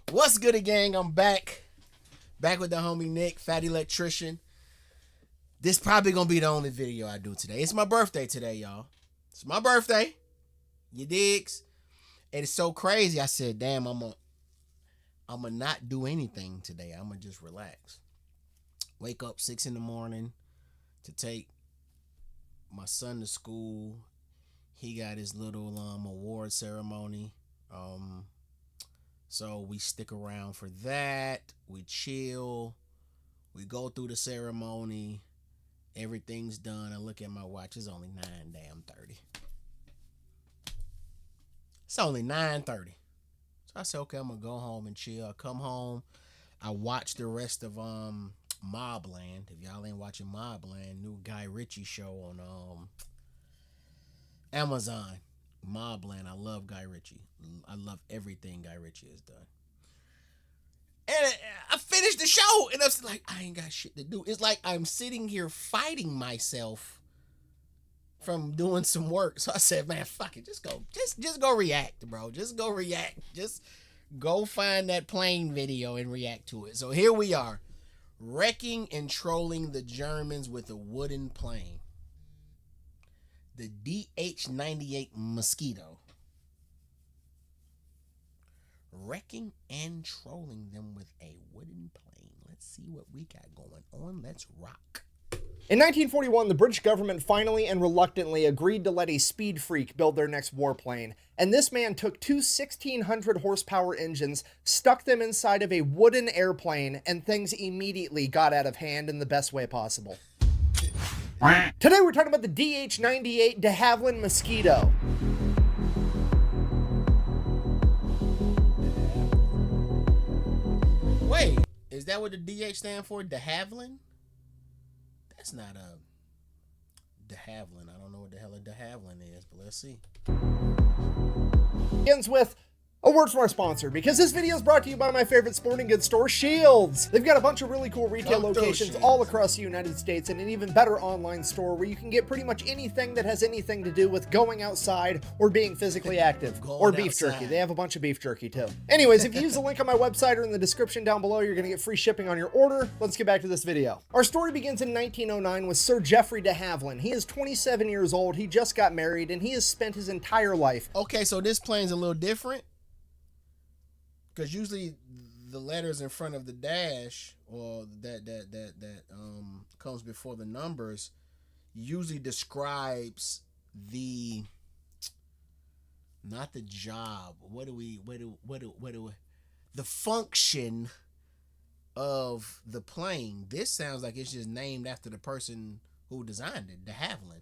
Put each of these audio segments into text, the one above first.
What's good, gang? I'm back with the homie Nick, Fat Electrician. This probably gonna be the only video I do today. It's my birthday today, y'all. It's my birthday. You digs? And it's so crazy. I said, damn, I'm gonna not do anything today. I'm gonna just relax. Wake up 6 in the morning to take my son to school. He got his little award ceremony. So we stick around for that. We chill. We go through the ceremony. Everything's done. I look at my watch. It's only 9:30. It's only 9:30. So I said, okay, I'm gonna go home and chill. I come home. I watch the rest of Mobland. If y'all ain't watching Mobland, new Guy Ritchie show on Amazon. Mobland. I love Guy Ritchie. I love everything Guy Ritchie has done. And I finished the show, and I was like, I ain't got shit to do. It's like I'm sitting here fighting myself from doing some work. So I said, man, fuck it. Just go react, bro. Just go react. Just go find that plane video and react to it. So here we are, wrecking and trolling the Germans with a wooden plane. The DH-98 Mosquito. Wrecking and trolling them with a wooden plane. Let's see what we got going on. Let's rock. In 1941, the British government finally and reluctantly agreed to let a speed freak build their next warplane. And this man took two 1,600 horsepower engines, stuck them inside of a wooden airplane, and things immediately got out of hand in the best way possible. Today we're talking about the DH-98 de Havilland Mosquito. Wait, is that what the DH stand for? De Havilland? That's not a de Havilland. I don't know what the hell a de Havilland is, but let's see. Begins with a word from our sponsor, because this video is brought to you by my favorite sporting goods store, Shields. They've got a bunch of really cool retail locations all across the United States, and an even better online store where you can get pretty much anything that has anything to do with going outside or being physically active. Or beef jerky. They have a bunch of beef jerky too. Anyways, if you use the link on my website or in the description down below, you're going to get free shipping on your order. Let's get back to this video. Our story begins in 1909 with Sir Geoffrey de Havilland. He is 27 years old. He just got married, and he has spent his entire life. Okay, so this plane's a little different. Because usually the letters in front of the dash, or that comes before the numbers, usually describes the, not the job. The function of the plane. This sounds like it's just named after the person who designed it, de Havilland.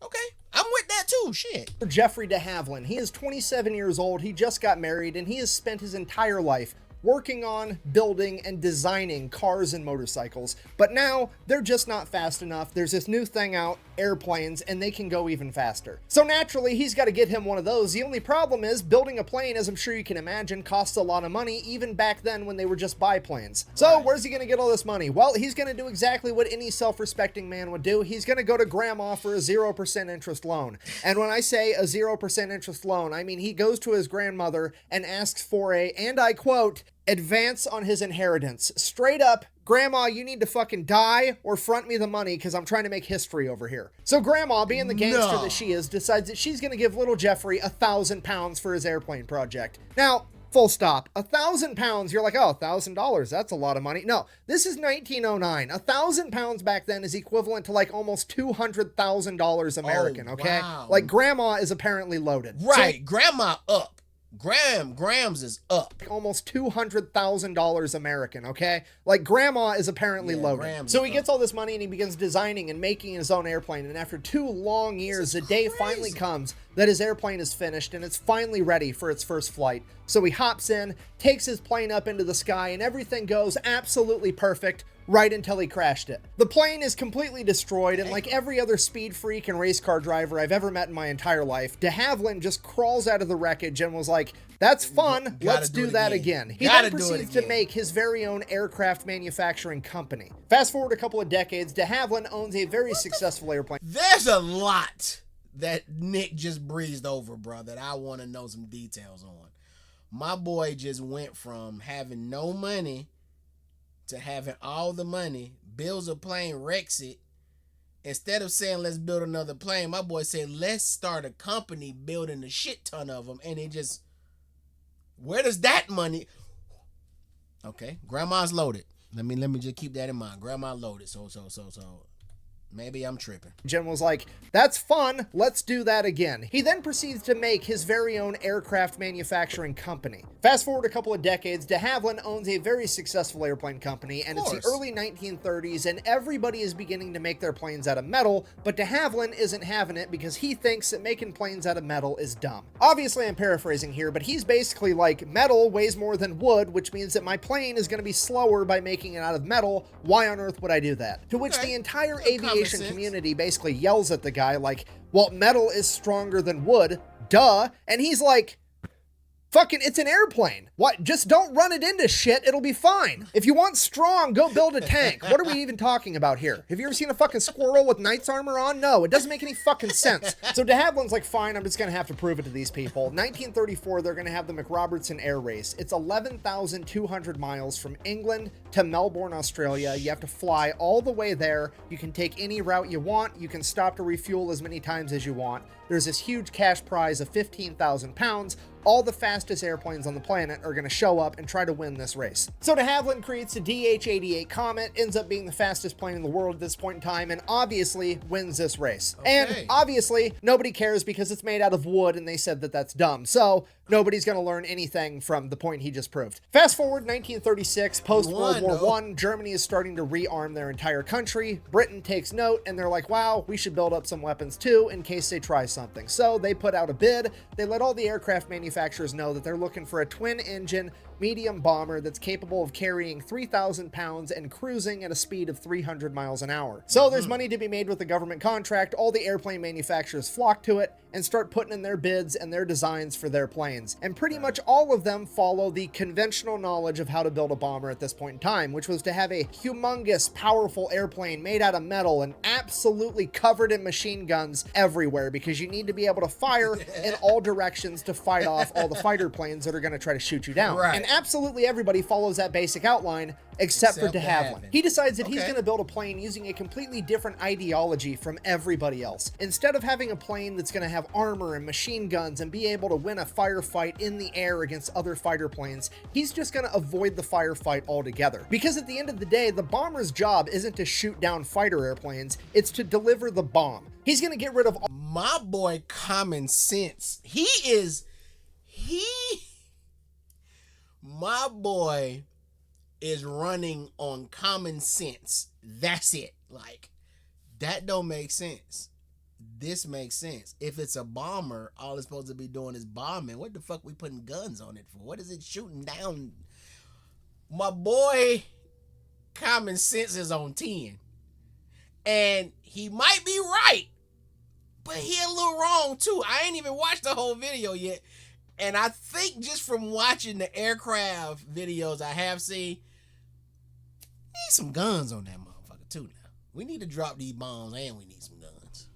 Okay, I'm with that too, shit. Geoffrey de Havilland. He is 27 years old, he just got married, and he has spent his entire life working on, building, and designing cars and motorcycles. But now, they're just not fast enough. There's this new thing out, airplanes, and they can go even faster. So naturally, he's got to get him one of those. The only problem is, building a plane, as I'm sure you can imagine, costs a lot of money, even back then when they were just biplanes. So where's he going to get all this money? Well, he's going to do exactly what any self-respecting man would do. He's going to go to grandma for a 0% interest loan. And when I say a 0% interest loan, I mean he goes to his grandmother and asks for a, and I quote, advance on his inheritance. Straight up, Grandma, you need to fucking die or front me the money because I'm trying to make history over here. So Grandma, being the gangster that she is, decides that she's going to give little Geoffrey £1,000 for his airplane project. Now, full stop. £1,000, you're like, oh, $1,000, that's a lot of money. No, this is 1909. £1,000 back then is equivalent to like almost $200,000 American, okay? Wow. Like Grandma is apparently loaded. Right, So, grandma up. Grams is up. Almost $200,000 American, okay? Like Grandma is apparently loaded. So he gets all this money and he begins designing and making his own airplane. And after 2 long years, the day finally comes that his airplane is finished and it's finally ready for its first flight. So he hops in, takes his plane up into the sky, and everything goes absolutely perfect right until he crashed it. The plane is completely destroyed, and like every other speed freak and race car driver I've ever met in my entire life, de Havilland just crawls out of the wreckage and was like, that's fun, let's do that again. He then proceeds to make his very own aircraft manufacturing company. Fast forward a couple of decades, de Havilland owns a very successful airplane. There's a lot that Nick just breezed over, bro, that I want to know some details on. My boy just went from having no money to having all the money, builds a plane, wrecks it. Instead of saying, let's build another plane, my boy said, let's start a company building a shit ton of them. And it just, where does that money? Okay, grandma's loaded. Let me just keep that in mind. Grandma loaded. So. Maybe I'm tripping. Jim was like, that's fun, let's do that again. He then proceeds to make his very own aircraft manufacturing company. Fast forward a couple of decades, de Havilland owns a very successful airplane company, and it's the early 1930s, and everybody is beginning to make their planes out of metal, but de Havilland isn't having it because he thinks that making planes out of metal is dumb. Obviously, I'm paraphrasing here, but he's basically like, metal weighs more than wood, which means that my plane is going to be slower by making it out of metal. Why on earth would I do that? To which the entire aviation community basically yells at the guy like, well, metal is stronger than wood, duh. And he's like, fucking, it's an airplane. What? Just don't run it into shit. It'll be fine. If you want strong, go build a tank. What are we even talking about here? Have you ever seen a fucking squirrel with knight's armor on? No, it doesn't make any fucking sense. So de Havilland's like, fine, I'm just going to have to prove it to these people. 1934, they're going to have the McRobertson Air Race. It's 11,200 miles from England to Melbourne, Australia. You have to fly all the way there. You can take any route you want. You can stop to refuel as many times as you want. There's this huge cash prize of 15,000 pounds. All the fastest airplanes on the planet are going to show up and try to win this race. So de Havilland creates a DH-98 Comet, ends up being the fastest plane in the world at this point in time, and obviously wins this race. Okay. And obviously, nobody cares because it's made out of wood, and they said that that's dumb. So nobody's going to learn anything from the point he just proved. Fast forward 1936, post-World War I, Germany is starting to rearm their entire country. Britain takes note, and they're like, wow, we should build up some weapons too in case they try something. So they put out a bid. They let all the aircraft manufacturers know that they're looking for a twin-engine medium bomber that's capable of carrying 3,000 pounds and cruising at a speed of 300 miles an hour. So there's money to be made with the government contract. All the airplane manufacturers flock to it and start putting in their bids and their designs for their planes. And pretty much all of them follow the conventional knowledge of how to build a bomber at this point in time, which was to have a humongous, powerful airplane made out of metal and absolutely covered in machine guns everywhere, because you need to be able to fire in all directions to fight off all the fighter planes that are going to try to shoot you down. And absolutely everybody follows that basic outline except for de Havilland. He decides that he's going to build a plane using a completely different ideology from everybody else. Instead of having a plane that's going to have armor and machine guns and be able to win a firefight in the air against other fighter planes, he's just going to avoid the firefight altogether. Because at the end of the day, the bomber's job isn't to shoot down fighter airplanes, it's to deliver the bomb. He's going to get rid of all— my boy Common Sense. My boy is running on common sense. That's it. Like, that don't make sense. This makes sense. If it's a bomber, all it's supposed to be doing is bombing. What the fuck we putting guns on it for? What is it shooting down? My boy Common Sense is on 10. And he might be right, but he a little wrong too. I ain't even watched the whole video yet. And I think just from watching the aircraft videos I have seen, need some guns on that motherfucker too now. We need to drop these bombs and we need some guns.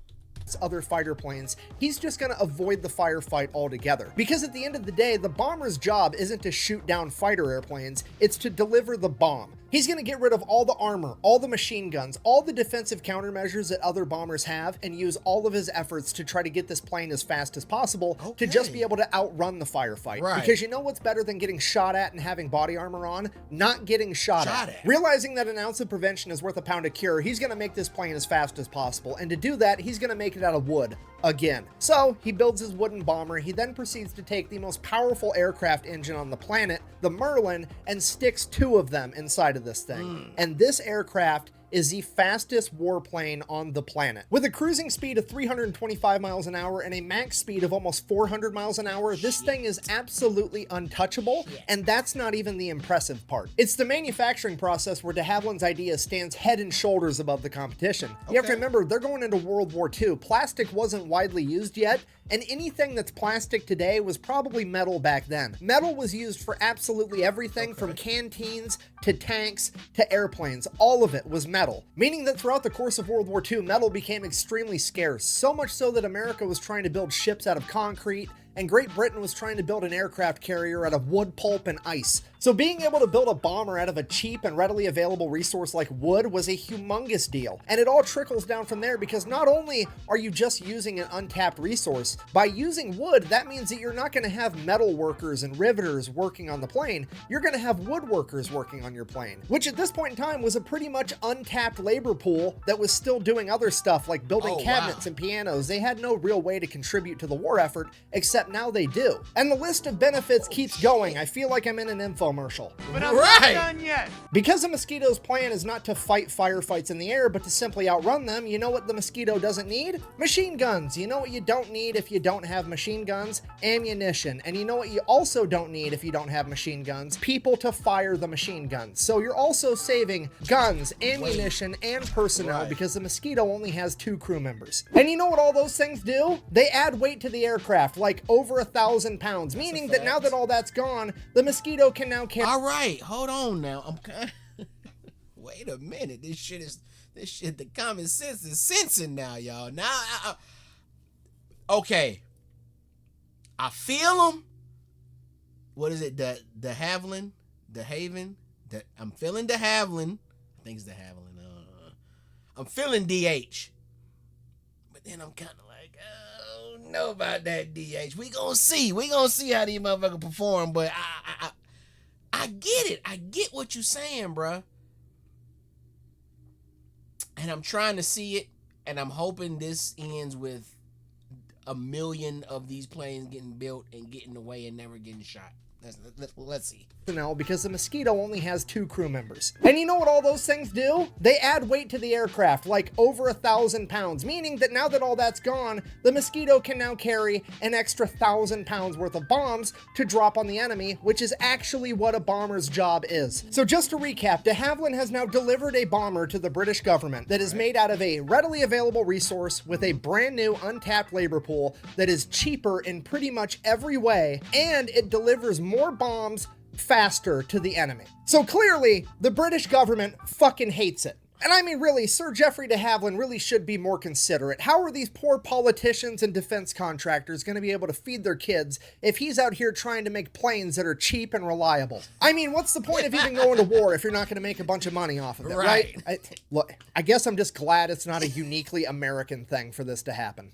Other fighter planes, he's just going to avoid the firefight altogether. Because at the end of the day, the bomber's job isn't to shoot down fighter airplanes, it's to deliver the bomb. He's going to get rid of all the armor, all the machine guns, all the defensive countermeasures that other bombers have, and use all of his efforts to try to get this plane as fast as possible to just be able to outrun the firefight. Because you know what's better than getting shot at and having body armor on? Not getting shot at. Realizing that an ounce of prevention is worth a pound of cure, he's going to make this plane as fast as possible. And to do that, he's going to make it out of wood. Again. So he builds his wooden bomber. He then proceeds to take the most powerful aircraft engine on the planet, the Merlin, and sticks 2 of them inside of this thing. And this aircraft is the fastest warplane on the planet. With a cruising speed of 325 miles an hour and a max speed of almost 400 miles an hour, this thing is absolutely untouchable, and that's not even the impressive part. It's the manufacturing process where de Havilland's idea stands head and shoulders above the competition. You have to remember, they're going into World War II. Plastic wasn't widely used yet, and anything that's plastic today was probably metal back then. Metal was used for absolutely everything from canteens to tanks to airplanes. All of it was metal, meaning that throughout the course of World War II, metal became extremely scarce, so much so that America was trying to build ships out of concrete, and Great Britain was trying to build an aircraft carrier out of wood pulp and ice. So being able to build a bomber out of a cheap and readily available resource like wood was a humongous deal. And it all trickles down from there, because not only are you just using an untapped resource, by using wood, that means that you're not going to have metal workers and riveters working on the plane. You're going to have woodworkers working on your plane, which at this point in time was a pretty much untapped labor pool that was still doing other stuff like building cabinets and pianos. They had no real way to contribute to the war effort, except now they do. And the list of benefits keeps going. I feel like I'm in an infomercial. But I'm not done yet. Because the Mosquito's plan is not to fight firefights in the air, but to simply outrun them, you know what the Mosquito doesn't need? Machine guns. You know what you don't need if you don't have machine guns? Ammunition. And you know what you also don't need if you don't have machine guns? People to fire the machine guns. So you're also saving guns, ammunition, and personnel, because the Mosquito only has 2 crew members. And you know what all those things do? They add weight to the aircraft, like over 1,000 pounds, meaning that now that all that's gone, the Mosquito can now carry... All right, hold on now. I'm kind of... Wait a minute. This shit, the common sense is sensing now, y'all. Now, okay. I feel them. What is it? The Havilland? The Haven? I'm feeling the Havilland. I think it's the Havilland. I'm feeling DH. But then I'm kind of like, oh, know about that DH. We gonna see. We gonna see how these motherfuckers perform. But I get it. I get what you're saying, bruh. And I'm trying to see it. And I'm hoping this ends with 1 million of these planes getting built and getting away and never getting shot. Let's see. Because the Mosquito only has 2 crew members. And you know what all those things do? They add weight to the aircraft, like over 1,000 pounds, meaning that now that all that's gone, the Mosquito can now carry an extra 1,000 pounds worth of bombs to drop on the enemy, which is actually what a bomber's job is. So just to recap, de Havilland has now delivered a bomber to the British government that is made out of a readily available resource with a brand new untapped labor pool that is cheaper in pretty much every way, and it delivers more bombs faster to the enemy. So clearly, the British government fucking hates it. And I mean, really, Sir Geoffrey de Havilland really should be more considerate. How are these poor politicians and defense contractors going to be able to feed their kids if he's out here trying to make planes that are cheap and reliable? I mean, what's the point of even going to war if you're not going to make a bunch of money off of it, right? Look, I guess I'm just glad it's not a uniquely American thing for this to happen.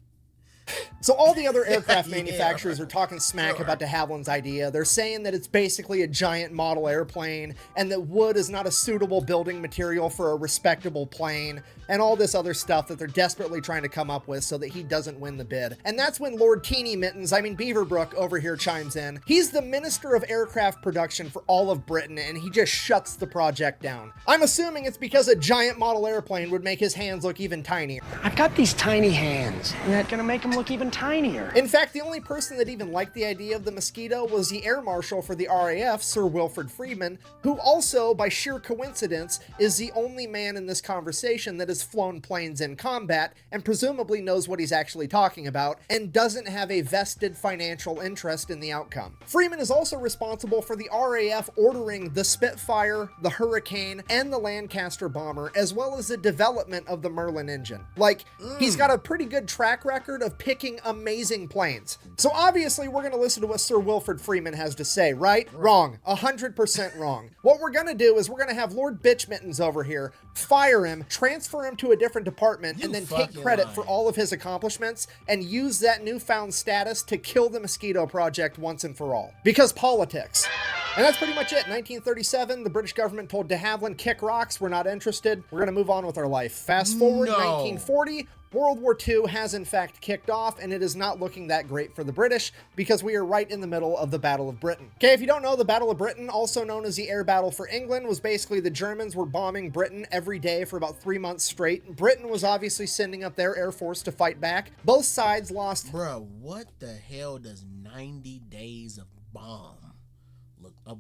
So all the other aircraft manufacturers are talking smack about de Havilland's idea. They're saying that it's basically a giant model airplane and that wood is not a suitable building material for a respectable plane and all this other stuff that they're desperately trying to come up with so that he doesn't win the bid. And that's when Lord Teeny Mittens, Beaverbrook over here chimes in. He's the Minister of Aircraft Production for all of Britain, and he just shuts the project down. I'm assuming it's because a giant model airplane would make his hands look even tinier. I've got these tiny hands, and that's gonna make them look even tinier. In fact, the only person that even liked the idea of the Mosquito was the Air Marshal for the RAF, Sir Wilfrid Freeman, who also, by sheer coincidence, is the only man in this conversation that has flown planes in combat and presumably knows what he's actually talking about and doesn't have a vested financial interest in the outcome. Freeman is also responsible for the RAF ordering the Spitfire, the Hurricane, and the Lancaster bomber, as well as the development of the Merlin engine. Like, he's got a pretty good track record of picking amazing planes. So obviously we're going to listen to what Sir Wilfrid Freeman has to say, right? Wrong. 100% wrong. What we're going to do is we're going to have Lord Bitchmittens over here, fire him, transfer him to a different department, and then take credit for all of his accomplishments and use that newfound status to kill the Mosquito project once and for all. Because politics. And that's pretty much it. 1937, the British government told de Havilland, kick rocks, we're not interested. We're going to move on with our life. Fast forward, 1940, World War II has in fact kicked off, and it is not looking that great for the British because we are right in the middle of the Battle of Britain. Okay, if you don't know, the Battle of Britain, also known as the Air Battle for England, was basically the Germans were bombing Britain every day for about 3 months straight. Britain was obviously sending up their air force to fight back. Both sides lost. Bro, what the hell does 90 days of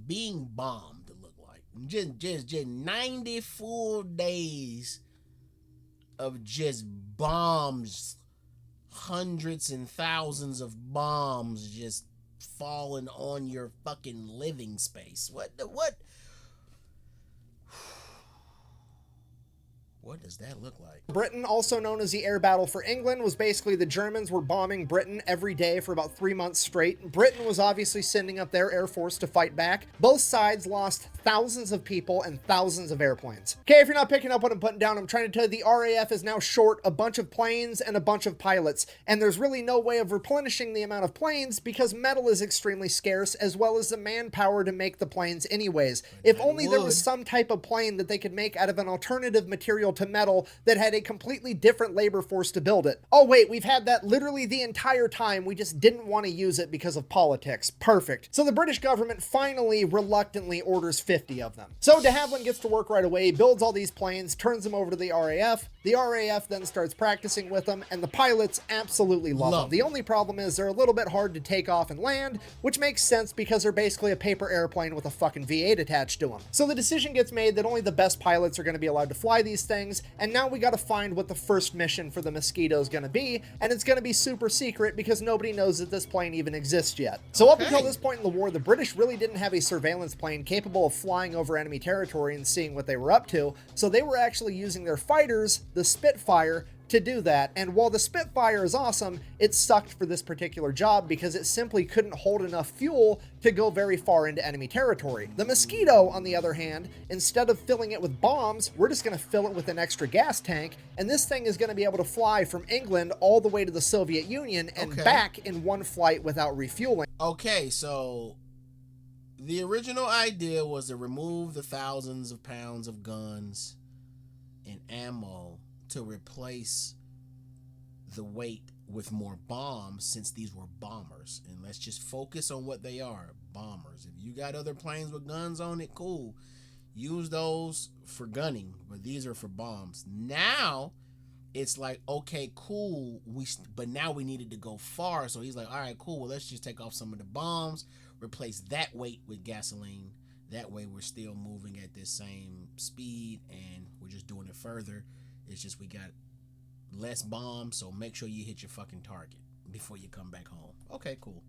being bombed look like? Just 90 full days of just bombs, hundreds and thousands of bombs just falling on your fucking living space. What? What does that look like? Britain, also known as the air battle for England, was basically the Germans were bombing Britain every day for about 3 months straight. Britain was obviously sending up their air force to fight back. Both sides lost thousands of people and thousands of airplanes. Okay, if you're not picking up what I'm putting down, I'm trying to tell you the RAF is now short a bunch of planes and a bunch of pilots, and there's really no way of replenishing the amount of planes because metal is extremely scarce, as well as the manpower to make the planes anyways. If only there was some type of plane that they could make out of an alternative material to metal that had a completely different labor force to build it. Oh wait, we've had that literally the entire time, we just didn't want to use it because of politics. Perfect. So the British government finally reluctantly orders 50 of them. So de Havilland gets to work right away, builds all these planes, turns them over to the RAF. The RAF then starts practicing with them, and the pilots absolutely love them. The only problem is they're a little bit hard to take off and land, which makes sense because they're basically a paper airplane with a fucking V8 attached to them. So the decision gets made that only the best pilots are going to be allowed to fly these things, and now we got to find what the first mission for the Mosquito is going to be, and it's going to be super secret because nobody knows that this plane even exists yet. So up until this point in the war, the British really didn't have a surveillance plane capable of flying over enemy territory and seeing what they were up to, so they were actually using their fighters, the Spitfire, to do that. And while the Spitfire is awesome, it sucked for this particular job because it simply couldn't hold enough fuel to go very far into enemy territory. The Mosquito, on the other hand, instead of filling it with bombs, we're just going to fill it with an extra gas tank, and this thing is going to be able to fly from England all the way to the Soviet Union and back in one flight without refueling. Okay, so the original idea was to remove the thousands of pounds of guns and ammo to replace the weight with more bombs, since these were bombers. And let's just focus on what they are, bombers. If you got other planes with guns on it, cool, use those for gunning, but these are for bombs. Now it's like, okay, cool, but now we needed to go far, so he's like, all right, cool, well, let's just take off some of the bombs, replace that weight with gasoline. That way we're still moving at this same speed and we're just doing it further. It's just we got less bombs, so make sure you hit your fucking target before you come back home. Okay, cool.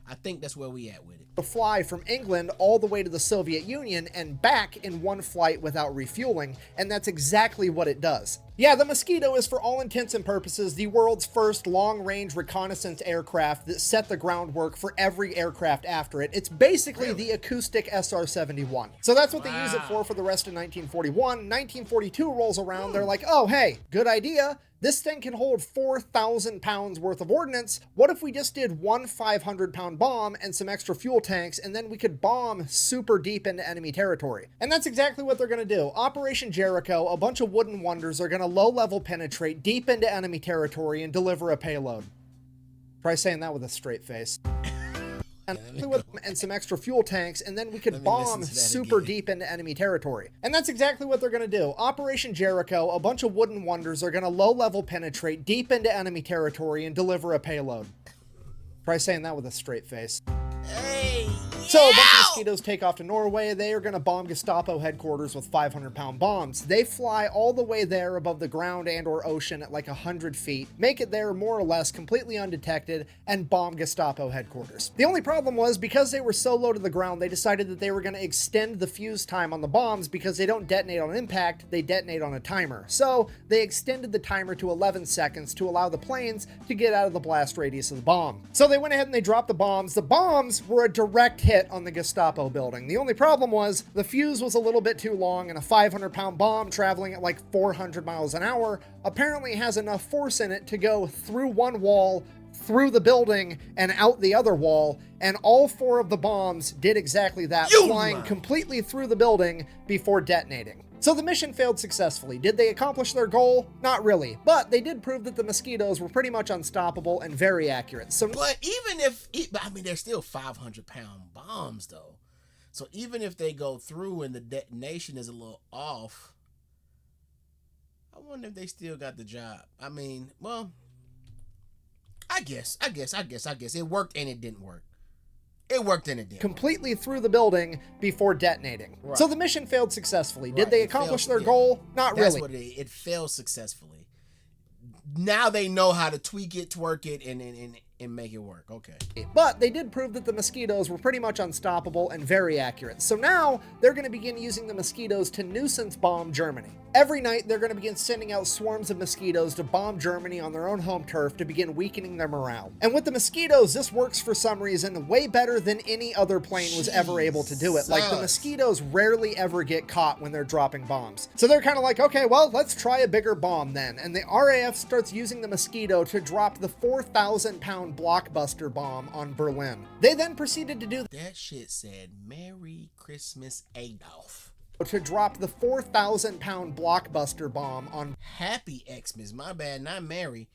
I think that's where we at with it. To fly from England all the way to the Soviet Union and back in one flight without refueling, and that's exactly what it does. Yeah, the Mosquito is for all intents and purposes the world's first long-range reconnaissance aircraft that set the groundwork for every aircraft after it. It's basically the acoustic SR-71. So that's what they use it for the rest of 1941. 1942 rolls around, they're like, oh hey, good idea. This thing can hold 4,000 pounds worth of ordnance. What if we just did one 500-pound bomb and some extra fuel tanks, and then we could bomb super deep into enemy territory? And that's exactly what they're going to do. Operation Jericho, a bunch of wooden wonders are going to low-level penetrate deep into enemy territory and deliver a payload. Try saying that with a straight face. And some extra fuel tanks, and then we could bomb super deep into enemy territory. And that's exactly what they're going to do. Operation Jericho, a bunch of wooden wonders are going to low-level penetrate deep into enemy territory and deliver a payload. Try saying that with a straight face. Hey, so a bunch of Mosquitoes take off to Norway. They are going to bomb Gestapo headquarters with 500-pound bombs. They fly all the way there above the ground and or ocean at like 100 feet, make it there more or less completely undetected, and bomb Gestapo headquarters. The only problem was, because they were so low to the ground, they decided that they were going to extend the fuse time on the bombs because they don't detonate on impact, they detonate on a timer. So they extended the timer to 11 seconds to allow the planes to get out of the blast radius of the bomb. So they went ahead and they dropped the bombs. The bombs were a direct hit on the Gestapo building. The only problem was the fuse was a little bit too long, and a 500-pound bomb traveling at like 400 miles an hour apparently has enough force in it to go through one wall, through the building, and out the other wall, and all 4 of the bombs did exactly that, flying completely through the building before detonating. So the mission failed successfully. Did they accomplish their goal? Not really, but they did prove that the Mosquitoes were pretty much unstoppable and very accurate. So, but even if, I mean, they're still 500-pound bombs though. So even if they go through and the detonation is a little off, I wonder if they still got the job. I mean, well, I guess it worked and it didn't work. It worked and it didn't. Completely through the building before detonating. Right. So the mission failed successfully. Did they accomplish their goal? Not really. That's what it failed successfully. Now they know how to tweak it, twerk it, and and make it work. Okay. But they did prove that the mosquitoes were pretty much unstoppable and very accurate. So now they're going to begin using the mosquitoes to nuisance bomb Germany. Every night, they're going to begin sending out swarms of mosquitoes to bomb Germany on their own home turf to begin weakening their morale. And with the mosquitoes, this works for some reason way better than any other plane was ever able to do it. Like, the mosquitoes rarely ever get caught when they're dropping bombs. So they're kind of like, okay, well, let's try a bigger bomb then. And the RAF starts using the mosquito to drop the 4,000-pound blockbuster bomb on Berlin. They then proceeded to do that shit said, Merry Christmas, Adolf. To drop the 4,000-pound blockbuster bomb on Happy Xmas, my bad, not Merry.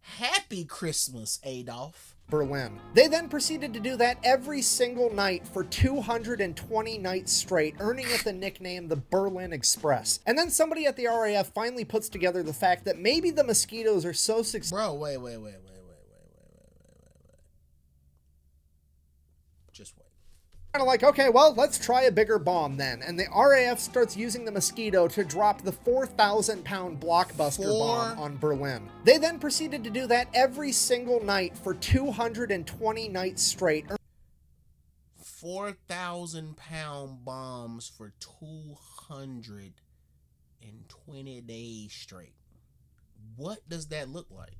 Happy Christmas, Adolf. Berlin. They then proceeded to do that every single night for 220 nights straight, earning it the nickname the Berlin Express. And then somebody at the RAF finally puts together the fact that maybe the mosquitoes are so successful. Bro, wait. Just wait. Kind of like, okay, well, let's try a bigger bomb then. And the RAF starts using the mosquito to drop the 4,000-pound blockbuster bomb on Berlin. They then proceeded to do that every single night for 220 nights straight. 4,000-pound bombs for 220 days straight. What does that look like?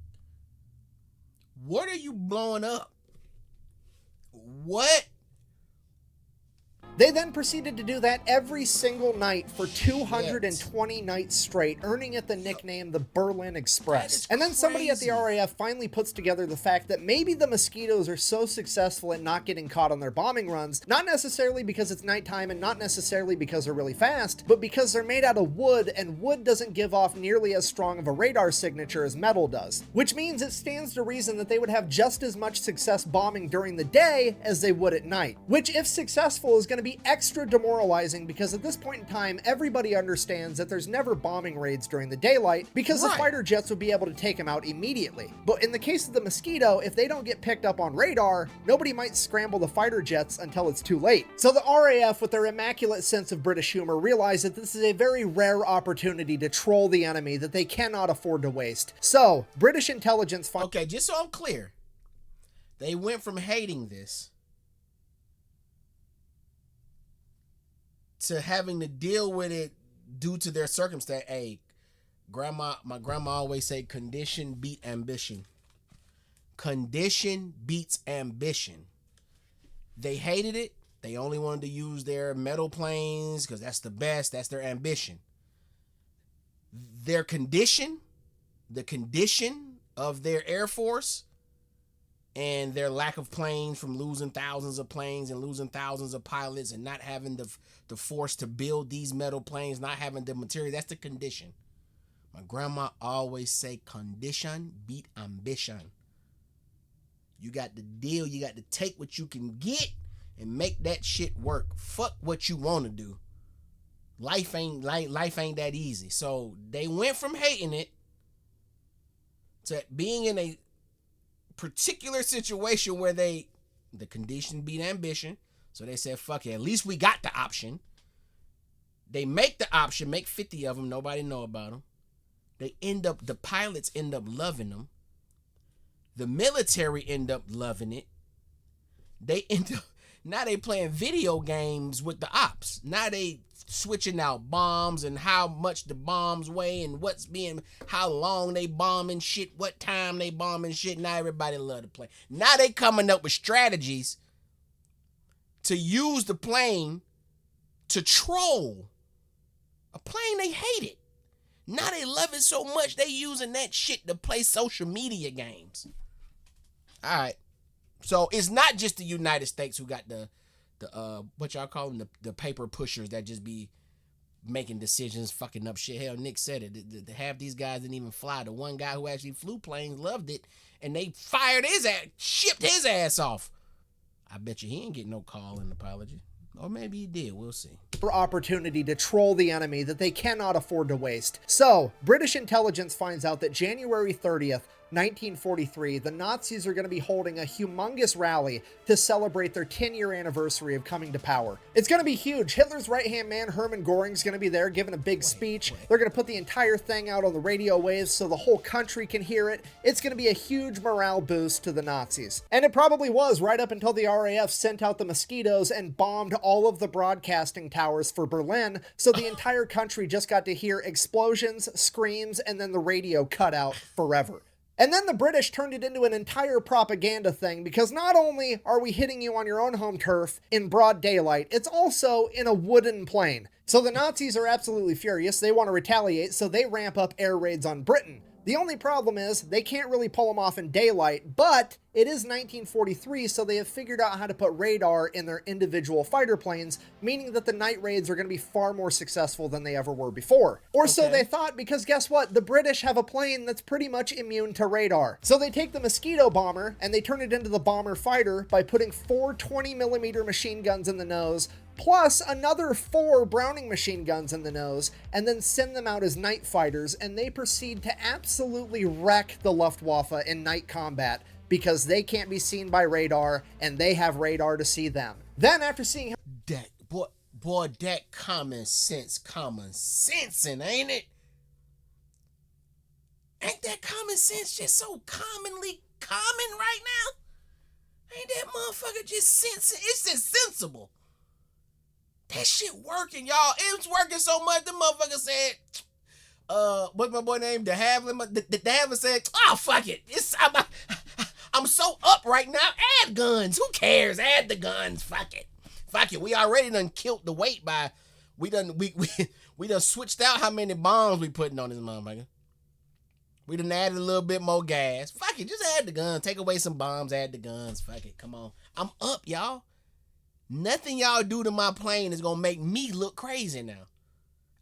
What are you blowing up? What? They then proceeded to do that every single night for 220 nights straight, earning it the nickname the Berlin Express. And then somebody at the RAF finally puts together the fact that maybe the mosquitoes are so successful at not getting caught on their bombing runs, not necessarily because it's nighttime and not necessarily because they're really fast, but because they're made out of wood, and wood doesn't give off nearly as strong of a radar signature as metal does. Which means it stands to reason that they would have just as much success bombing during the day as they would at night. Which, if successful, is going to be extra demoralizing, because at this point in time, everybody understands that there's never bombing raids during the daylight, because the fighter jets would be able to take them out immediately. But in the case of the Mosquito, if they don't get picked up on radar, nobody might scramble the fighter jets until it's too late. So the RAF, with their immaculate sense of British humor, realize that this is a very rare opportunity to troll the enemy that they cannot afford to waste. So, British intelligence... Okay, just so I'm clear, they went from hating this to having to deal with it due to their circumstance. Hey, my grandma always say, condition beat ambition. Condition beats ambition. They hated it. They only wanted to use their metal planes because that's the best. That's their ambition. Their condition, the condition of their Air Force, and their lack of planes from losing thousands of planes and losing thousands of pilots and not having the force to build these metal planes, not having the material, that's the condition. My grandma always say, condition beat ambition. You got to deal, you got to take what you can get and make that shit work. Fuck what you want to do. Life ain't that easy. So they went from hating it to being in a particular situation where the condition beat ambition. So they said, fuck it, at least we got the option. They make the option, make 50 of them, nobody know about them. The pilots end up loving them. The military end up loving it. Now they playing video games with the ops. Now they switching out bombs and how much the bombs weigh and how long they bombing shit, what time they bombing shit. Now everybody love to play. Now they coming up with strategies to use the plane to troll a plane they hated. Now they love it so much they using that shit to play social media games. All right. So it's not just the United States who got the what y'all call them, the paper pushers that just be making decisions, fucking up shit. Hell, Nick said it. Half these guys didn't even fly. The one guy who actually flew planes loved it, and they fired his ass, shipped his ass off. I bet you he ain't getting no call in apology. Or maybe he did. We'll see. Opportunity to troll the enemy that they cannot afford to waste. So, British intelligence finds out that January 30th, 1943, the Nazis are going to be holding a humongous rally to celebrate their 10-year anniversary of coming to power. It's going to be huge. Hitler's right-hand man, Hermann Göring, is going to be there giving a big speech. They're going to put the entire thing out on the radio waves so the whole country can hear it. It's going to be a huge morale boost to the Nazis. And it probably was right up until the RAF sent out the Mosquitoes and bombed all of the broadcasting towers for Berlin, so the entire country just got to hear explosions, screams, and then the radio cut out forever. And then the British turned it into an entire propaganda thing, because not only are we hitting you on your own home turf in broad daylight, it's also in a wooden plane. So the Nazis are absolutely furious. They want to retaliate, so they ramp up air raids on Britain. The only problem is they can't really pull them off in daylight, but it is 1943, so they have figured out how to put radar in their individual fighter planes, meaning that the night raids are going to be far more successful than they ever were before. Or so they thought, because guess what? The British have a plane that's pretty much immune to radar. So they take the Mosquito bomber and they turn it into the bomber fighter by putting 4 20mm machine guns in the nose, plus another 4 Browning machine guns in the nose, and then send them out as night fighters, and they proceed to absolutely wreck the Luftwaffe in night combat, because they can't be seen by radar, and they have radar to see them. Then, after seeing how that common sensing, ain't it? Ain't that common sense just so commonly common right now? Ain't that motherfucker just sensing? It's just sensible. That shit working, y'all. It's working so much. The motherfucker said, what's my boy name? De Havilland. The Havilland said, oh, fuck it. I'm so up right now. Add guns. Who cares? Add the guns. Fuck it. Fuck it. We already done killed the weight by, we done switched out how many bombs we putting on this motherfucker. We done added a little bit more gas. Fuck it. Just add the guns. Take away some bombs. Add the guns. Fuck it. Come on. I'm up, y'all. Nothing y'all do to my plane is gonna make me look crazy now.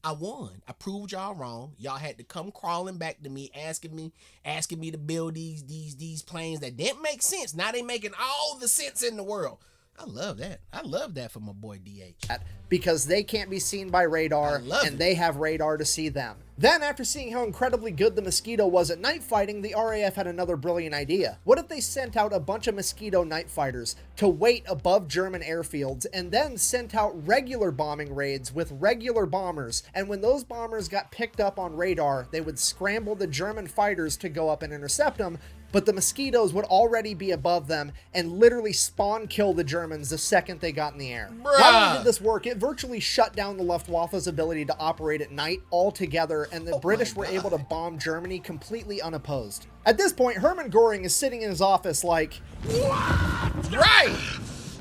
I won. I proved y'all wrong. Y'all had to come crawling back to me, asking me to build these planes that didn't make sense. Now they making all the sense in the world. I love that. I love that for my boy DH. Because they can't be seen by radar, and they have radar to see them. Then, after seeing how incredibly good the Mosquito was at night fighting, the RAF had another brilliant idea. What if they sent out a bunch of Mosquito night fighters to wait above German airfields, and then sent out regular bombing raids with regular bombers, and when those bombers got picked up on radar, they would scramble the German fighters to go up and intercept them, but the Mosquitoes would already be above them and literally spawn kill the Germans the second they got in the air. Bruh. Not only did this work, it virtually shut down the Luftwaffe's ability to operate at night altogether, and the British were able to bomb Germany completely unopposed. At this point, Hermann Göring is sitting in his office like, what? Right!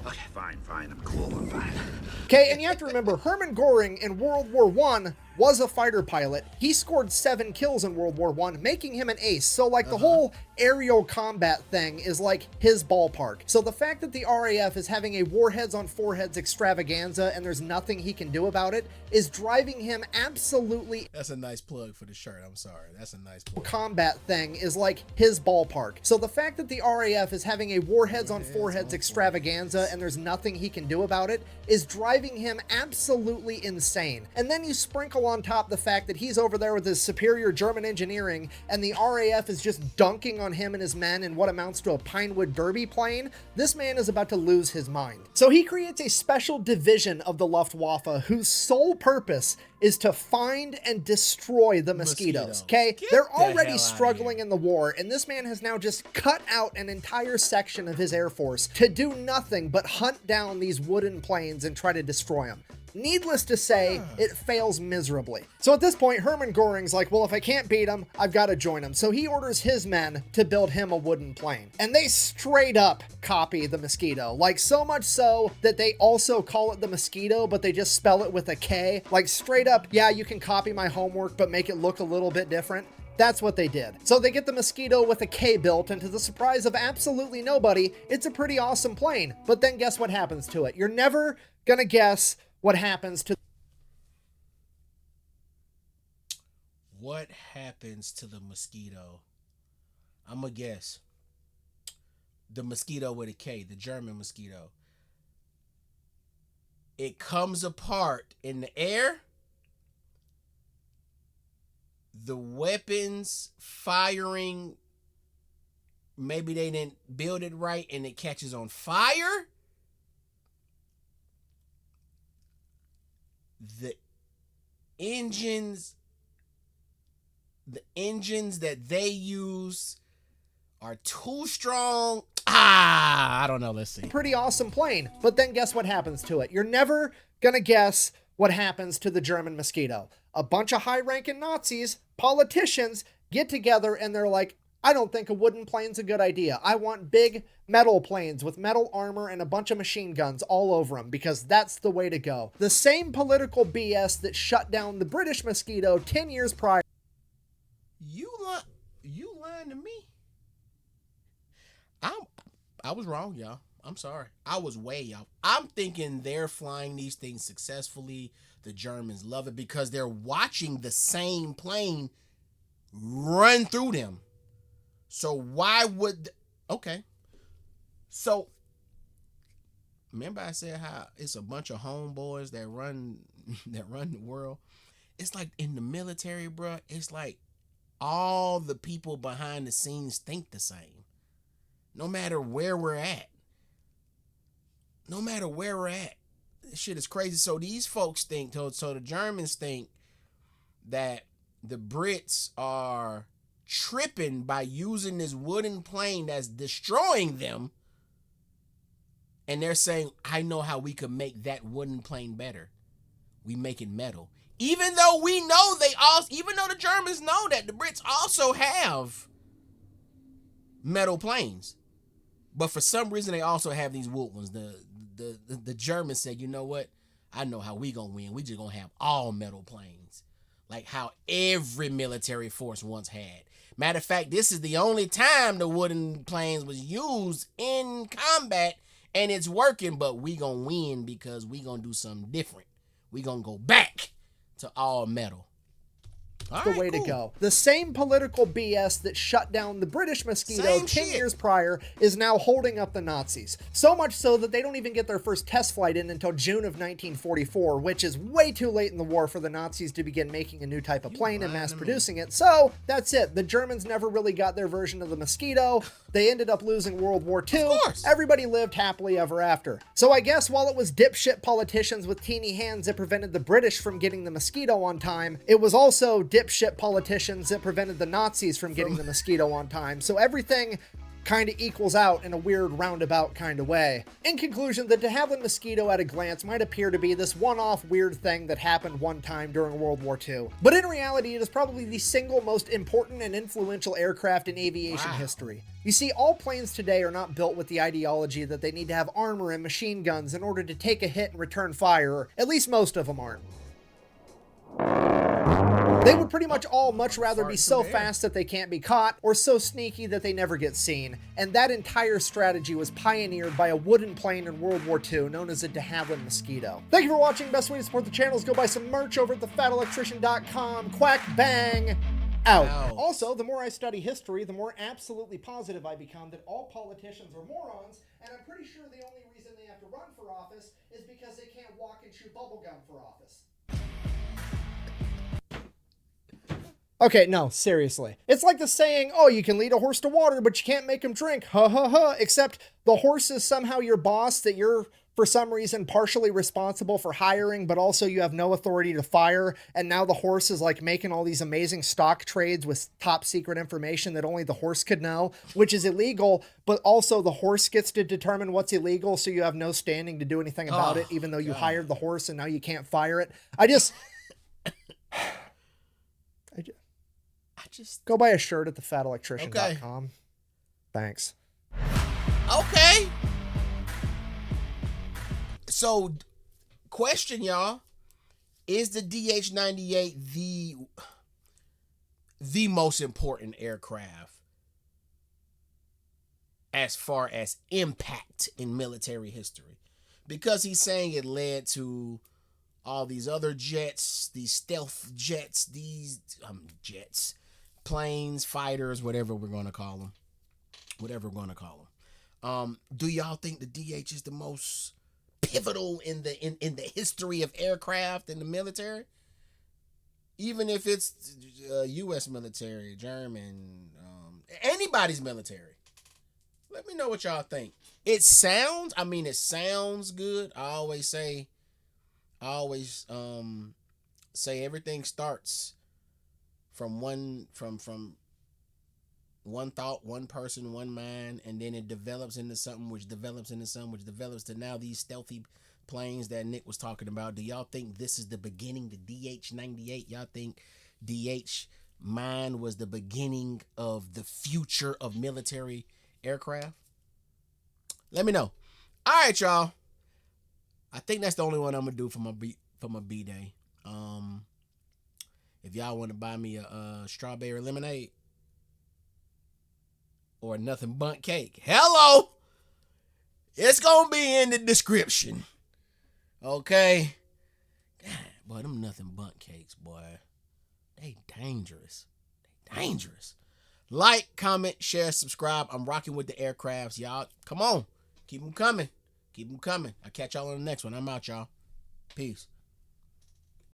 Okay, fine, I'm cool, I'm fine. Okay, and you have to remember, Hermann Göring in World War I was a fighter pilot. He scored 7 kills in World War I, making him an ace. So, like, the whole aerial combat thing is, like, his ballpark. So the fact that the RAF is having a warheads on foreheads extravaganza and there's nothing he can do about it is driving him absolutely... That's a nice plug for the shirt. I'm sorry. That's a nice plug. Combat thing is, like, his ballpark. So the fact that the RAF is having a warheads on foreheads extravaganza and there's nothing he can do about it is driving him absolutely insane. And then you sprinkle on top the fact that he's over there with his superior German engineering and the RAF is just dunking on him and his men in what amounts to a Pinewood Derby plane. This man is about to lose his mind. So he creates a special division of the Luftwaffe whose sole purpose is to find and destroy the Mosquitoes. Okay? They're already struggling in the war, and this man has now just cut out an entire section of his Air Force to do nothing but hunt down these wooden planes and try to destroy them. Needless to say, it fails miserably. So at this point, Hermann Göring's like, well, if I can't beat him, I've got to join him. So he orders his men to build him a wooden plane. And they straight up copy the Mosquito. Like, so much so that they also call it the Mosquito, but they just spell it with a K. Like, straight up, yeah, you can copy my homework, but make it look a little bit different. That's what they did. So they get the Mosquito with a K built, and to the surprise of absolutely nobody, it's a pretty awesome plane. But then guess what happens to it? You're never gonna guess what happens to... What happens to the Mosquito? I'm gonna guess. The Mosquito with a K, the German Mosquito. It comes apart in the air. The weapons firing maybe they didn't build it right and it catches on fire. The engines that they use are too strong. I don't know. Let's see. Pretty awesome plane. But then guess what happens to it? You're never gonna guess what happens to the German Mosquito. A bunch of high-ranking Nazis, politicians, get together and they're like, I don't think a wooden plane's a good idea. I want big metal planes with metal armor and a bunch of machine guns all over them because that's the way to go. The same political BS that shut down the British Mosquito 10 years prior. You lying to me? I was wrong, y'all. I'm sorry. I was way off. I'm thinking they're flying these things successfully. The Germans love it because they're watching the same plane run through them. So why would... Okay. So, remember I said how it's a bunch of homeboys that run the world? It's like in the military, bro. It's like all the people behind the scenes think the same. No matter where we're at. This shit is crazy. So these folks think, so the Germans think that the Brits are tripping by using this wooden plane that's destroying them. And they're saying, I know how we could make that wooden plane better. We make it metal. Even though even though the Germans know that the Brits also have metal planes. But for some reason, they also have these wood ones. The Germans said, you know what? I know how we gonna win. We just gonna have all metal planes. Like how every military force once had. Matter of fact, this is the only time the wooden planes was used in combat, and it's working, but we gonna win because we gonna do something different. We gonna go back to all metal. The way to go. The same political BS that shut down the British Mosquito 10 years prior is now holding up the Nazis. So much so that they don't even get their first test flight in until June of 1944, which is way too late in the war for the Nazis to begin making a new type of plane and mass producing it. So that's it. The Germans never really got their version of the Mosquito. They ended up losing World War II. Everybody lived happily ever after. So I guess while it was dipshit politicians with teeny hands that prevented the British from getting the Mosquito on time, it was also dipshit politicians that prevented the Nazis from getting the Mosquito on time. So everything kind of equals out in a weird roundabout kind of way. In conclusion, the de Havilland Mosquito at a glance might appear to be this one-off weird thing that happened one time during World War II. But in reality, it is probably the single most important and influential aircraft in aviation history. You see, all planes today are not built with the ideology that they need to have armor and machine guns in order to take a hit and return fire, or at least most of them aren't. They would pretty much all much rather be so fast that they can't be caught, or so sneaky that they never get seen. And that entire strategy was pioneered by a wooden plane in World War II known as a de Havilland Mosquito. Thank you for watching. Best way to support the channel is go buy some merch over at thefatelectrician.com. Quack bang out. Also, the more I study history, the more absolutely positive I become that all politicians are morons, and I'm pretty sure the only reason they have to run for office is because they can't walk and chew bubblegum for office. Okay, no, seriously. It's like the saying, oh, you can lead a horse to water, but you can't make him drink. Ha ha ha. Except the horse is somehow your boss that you're, for some reason, partially responsible for hiring, but also you have no authority to fire. And now the horse is like making all these amazing stock trades with top secret information that only the horse could know, which is illegal. But also the horse gets to determine what's illegal, so you have no standing to do anything about it, even though you hired the horse and now you can't fire it. I just go buy a shirt at thefatelectrician.com. Okay. Thanks. Okay. So, question, y'all. Is the DH-98 the most important aircraft as far as impact in military history? Because he's saying it led to all these other jets, these stealth jets, these jets, planes, fighters, whatever we're going to call them. Do y'all think the DH is the most pivotal in the history of aircraft in the military? Even if it's U.S. military, German, anybody's military. Let me know what y'all think. It sounds good. I always say everything starts from one thought, one person, one mind, and then it develops into something, which develops to now these stealthy planes that Nick was talking about. Do y'all think this is the beginning, the DH-98? Y'all think DH mine was the beginning of the future of military aircraft? Let me know. All right, y'all. I think that's the only one I'm gonna do for my B day. If y'all want to buy me a strawberry lemonade or nothing but cake, hello, it's gonna be in the description. Okay. God, boy, them nothing but cakes, boy. They dangerous. Like, comment, share, subscribe. I'm rocking with the aircrafts, y'all. Come on. Keep them coming. I'll catch y'all on the next one. I'm out, y'all. Peace.